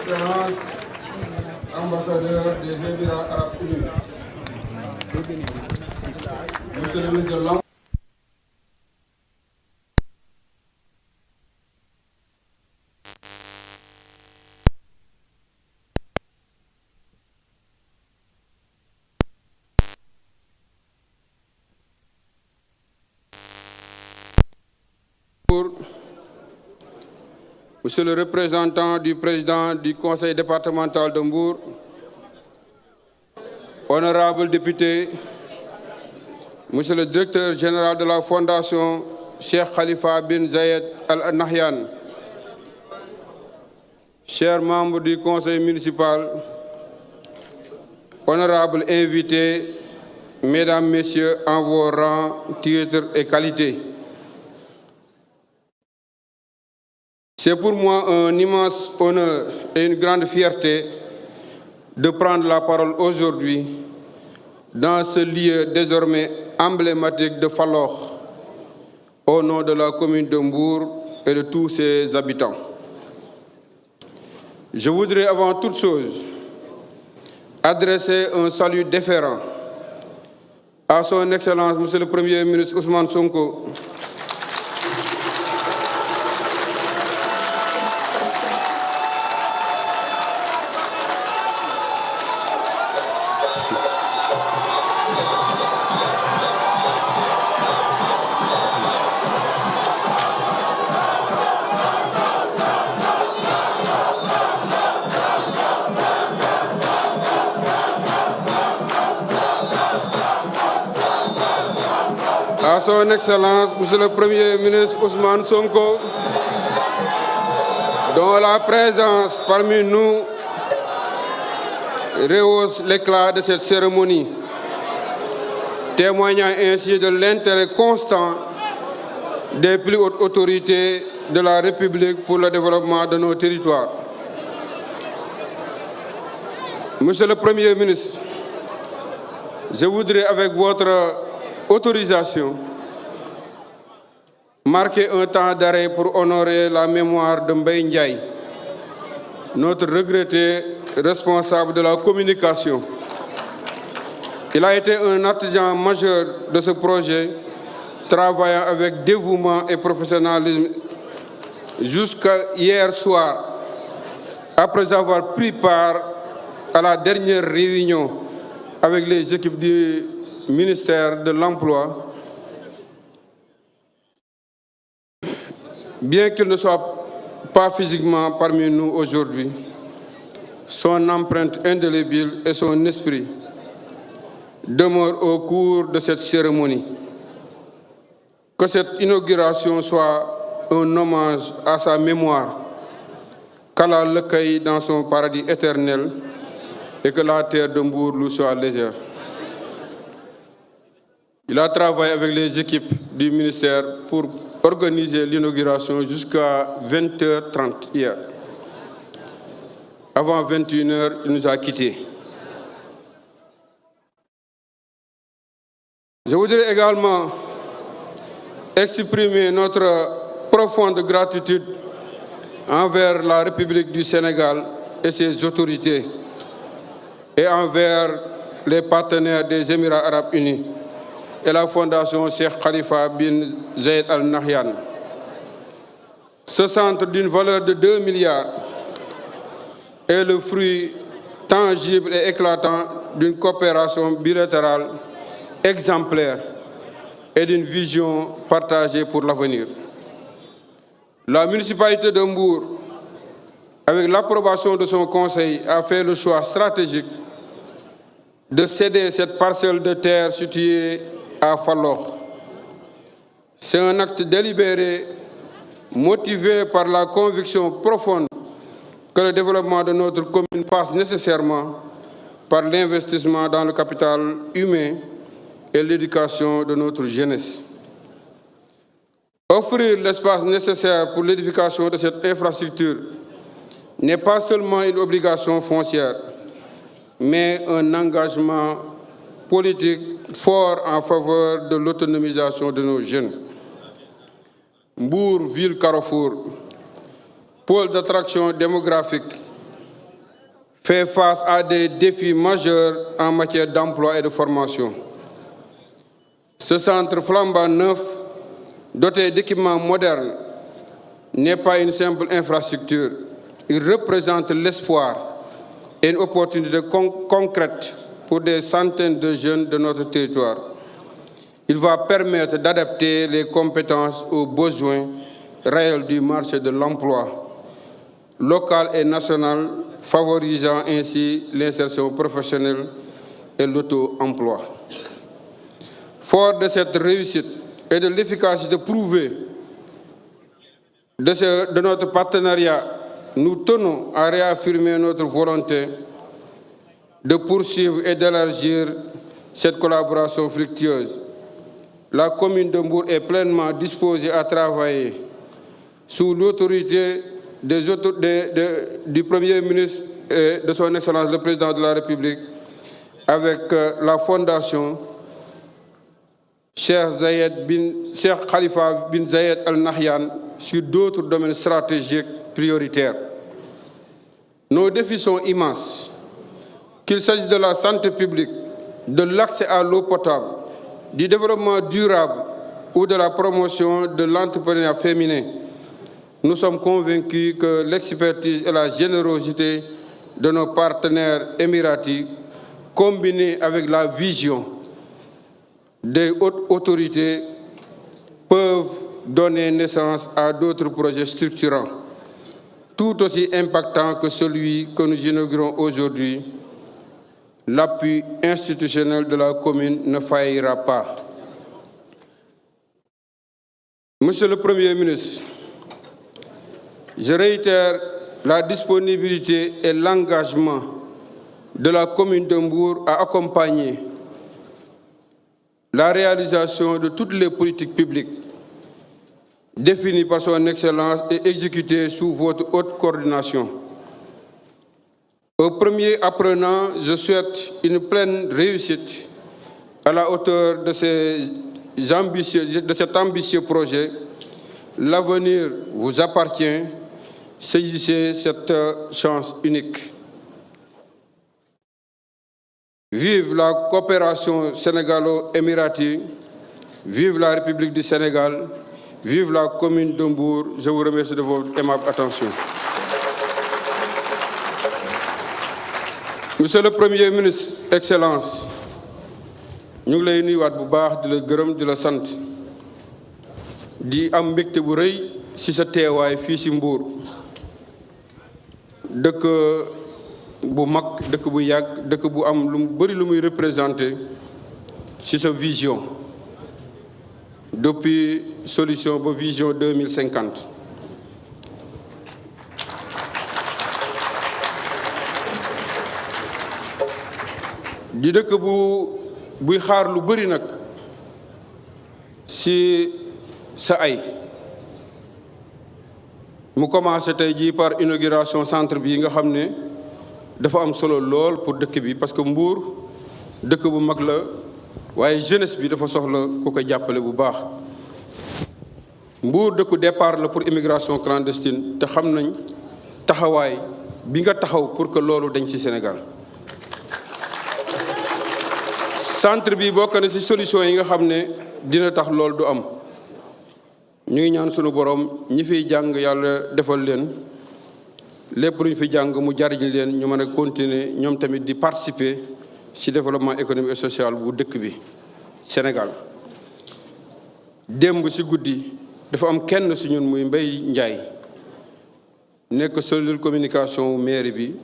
Excellence, ambassadeur des Émirats Arabes Unis, Monsieur le ministre de l'Emploi, Monsieur le représentant du président du conseil départemental de Mbour, honorables députés, Monsieur le directeur général de la fondation Cheikh Khalifa bin Zayed Al Nahyan, chers membres du conseil municipal, honorables invités, mesdames, messieurs, en vos rangs, titres et qualités. C'est pour moi un immense honneur et une grande fierté de prendre la parole aujourd'hui dans ce lieu désormais emblématique de Falokh, au nom de la commune de Mbour et de tous ses habitants. Je voudrais avant toute chose adresser un salut déférent à son Excellence, Monsieur le Premier ministre Ousmane Sonko, à son Excellence, Monsieur le Premier ministre Ousmane Sonko, dont la présence parmi nous rehausse l'éclat de cette cérémonie, témoignant ainsi de l'intérêt constant des plus hautes autorités de la République pour le développement de nos territoires. Monsieur le Premier ministre, je voudrais, avec votre autorisation, marquer un temps d'arrêt pour honorer la mémoire de Mbaye Ndiaye, notre regretté responsable de la communication. Il a été un artisan majeur de ce projet, travaillant avec dévouement et professionnalisme jusqu'à hier soir, après avoir pris part à la dernière réunion avec les équipes du ministère de l'Emploi. Bien qu'il ne soit pas physiquement parmi nous aujourd'hui, son empreinte indélébile et son esprit demeurent au cours de cette cérémonie. Que cette inauguration soit un hommage à sa mémoire, qu'Allah le cueille dans son paradis éternel et que la terre de Mbour lui soit légère. Il a travaillé avec les équipes du ministère pour organiser l'inauguration jusqu'à 20h30 hier. Avant 21h, il nous a quittés. Je voudrais également exprimer notre profonde gratitude envers la République du Sénégal et ses autorités et envers les partenaires des Émirats Arabes Unis et la fondation Cheikh Khalifa bin Zayed Al Nahyan. Ce centre d'une valeur de 2 milliards est le fruit tangible et éclatant d'une coopération bilatérale exemplaire et d'une vision partagée pour l'avenir. La municipalité de Mbour, avec l'approbation de son conseil, a fait le choix stratégique de céder cette parcelle de terre située à Falokh. C'est un acte délibéré, motivé par la conviction profonde que le développement de notre commune passe nécessairement par l'investissement dans le capital humain et l'éducation de notre jeunesse. Offrir l'espace nécessaire pour l'édification de cette infrastructure n'est pas seulement une obligation foncière, mais un engagement politique fort en faveur de l'autonomisation de nos jeunes. Mbour, ville carrefour, pôle d'attraction démographique, fait face à des défis majeurs en matière d'emploi et de formation. Ce centre flambant neuf, doté d'équipements modernes, n'est pas une simple infrastructure. Il représente l'espoir et une opportunité concrète pour des centaines de jeunes de notre territoire. Il va permettre d'adapter les compétences aux besoins réels du marché de l'emploi local et national, favorisant ainsi l'insertion professionnelle et l'auto-emploi. Fort de cette réussite et de l'efficacité prouvée de notre partenariat, nous tenons à réaffirmer notre volonté de poursuivre et d'élargir cette collaboration fructueuse. La commune de Mbour est pleinement disposée à travailler sous l'autorité du Premier ministre et de son Excellence le Président de la République avec la Fondation Cheikh Khalifa bin Zayed Al Nahyan sur d'autres domaines stratégiques prioritaires. Nos défis sont immenses, qu'il s'agisse de la santé publique, de l'accès à l'eau potable, du développement durable ou de la promotion de l'entrepreneuriat féminin. Nous sommes convaincus que l'expertise et la générosité de nos partenaires émiratis, combinés avec la vision des hautes autorités, peuvent donner naissance à d'autres projets structurants, tout aussi impactants que celui que nous inaugurons aujourd'hui. L'appui institutionnel de la commune ne faillira pas. Monsieur le Premier ministre, je réitère la disponibilité et l'engagement de la commune de Mbour à accompagner la réalisation de toutes les politiques publiques définies par son Excellence et exécutées sous votre haute coordination. Au premier apprenant, je souhaite une pleine réussite à la hauteur de cet ambitieux projet. L'avenir vous appartient. Saisissez cette chance unique. Vive la coopération sénégalo-émiratie, vive la République du Sénégal, vive la commune de Mbour. Je vous remercie de votre aimable attention. Monsieur le Premier ministre, Excellence, ñu ngi lay nuyuwaat bu baax di la gërëm di la sant di am mbégte bu rëy ci sa teewaay fii ci Mbour. dëkk bu mag dëkk bu yàgg dëkk bu am lu bari lu muy représenté ci sa vision depuis solution ba vision 2050 di dëkk buy xaar lu bari nag ci sa ay mu commencé tey jii par inauguration centre bi nga xam ne dafa am solo lool pour dëkk bi parce que Mbour dëkk bu mag la waaye jeunesse bi dafa soxla ku ko jàppale bu baax. Mbour dëkku départ la pour immigration clandestine te xam nañ taxawaay bi nga taxaw pour que loolu dañ ci Sénégal. centre bi bokk na ci solution yi nga xam ne dina tax loolu du am. ñu ngi ñaan sunu borom ñi fiy jàng yàlla defal leen lépp lu ñu fi jàng mu jariñ leen ñu mën a continuer ñoom tamit di participer ci développement économique et social bu dëkk bi Sénégal. démb ci guddi dafa am kenn ci ñun muy Mbaye Ndiaye nekk cellule communication mairie bi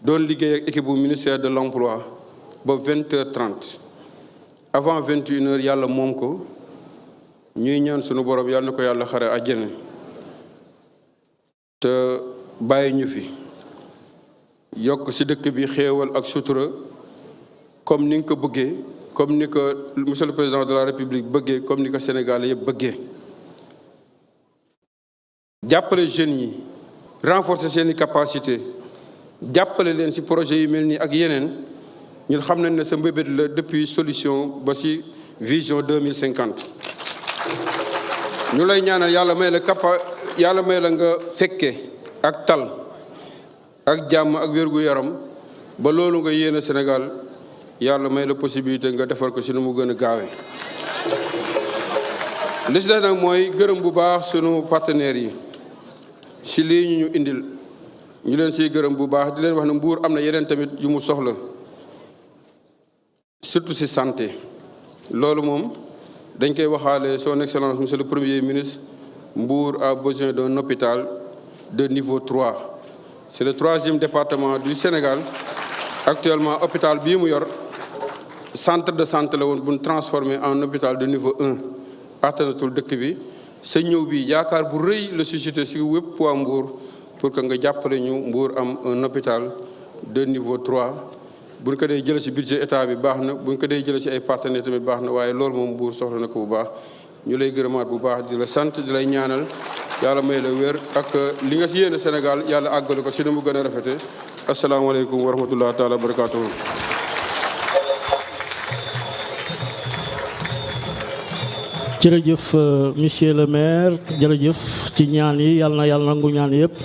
doon liggéey ak équipe bu ministère de l'emploi ba 20h30 avant 21h yàlla moom ko. ñuy ñaan sunu borom yàlla na ko yàlla xare àjjana te bàyyi ñu fi yokk ci dëkk bi xéewal ak sutura comme ni nga ko bëggee comme ni ko monsieur le président de la république bëggee comme ni ko Sénégal yëpp bëggee. jàppale jeunes yi renforcer seeni capacité jàppale leen ci projet yu mel nii ak yeneen ñun xam nañ ne sa mbébét la depuis solution ba ci vision 2050. ñu lay ñaanal yàlla may la nga fekke ak tal ak jàmm ak wér-gu-yaram ba loolu nga yéene Sénégal yàlla may la possibilité nga defar ko si nu mu gën a gaawee. li si des nag mooy gërëm bu baax sunu partenaires yi si lii ñu indil ñu leen siy gërëm bu baax di leen wax ne Mbour am na yeneen tamit yu mu soxla surtout si santé loolu moom dañ koy waxaale son excellence monsieur le premier ministre. Mbour a besoin d'un hôpital de niveau 3. C'est le 3e département du Sénégal. Actuellement, hôpital bii mu yor centre de santé la woon bu ñu transformé en hôpital de niveau 1. attanatul dëkk bi sa ñëw bi yaakaar bu rëy la suscité si wépp waa Mbour pour que nga jàppale ñu Mbour am un hôpital de niveau 3. bu ñu ko dee jëlee si budget état bi baax na bu ñu ko dee jëlee si ay partenaires tamit baax na waaye loolu moom Mbour soxla na ko bu baax. ñu lay gërëmaat bu baax di la sant di lay ñaanal yàlla may la wér ak li nga si yéene Sénégal yàlla àggale ko si nu mu gën a rafete asalaamaaleykum wa rahmatullah taala wa barakatuhu. jërëjëf monsieur le maire jërëjëf ci ñaan yi yàlla na yàlla nangu ñaan yëpp.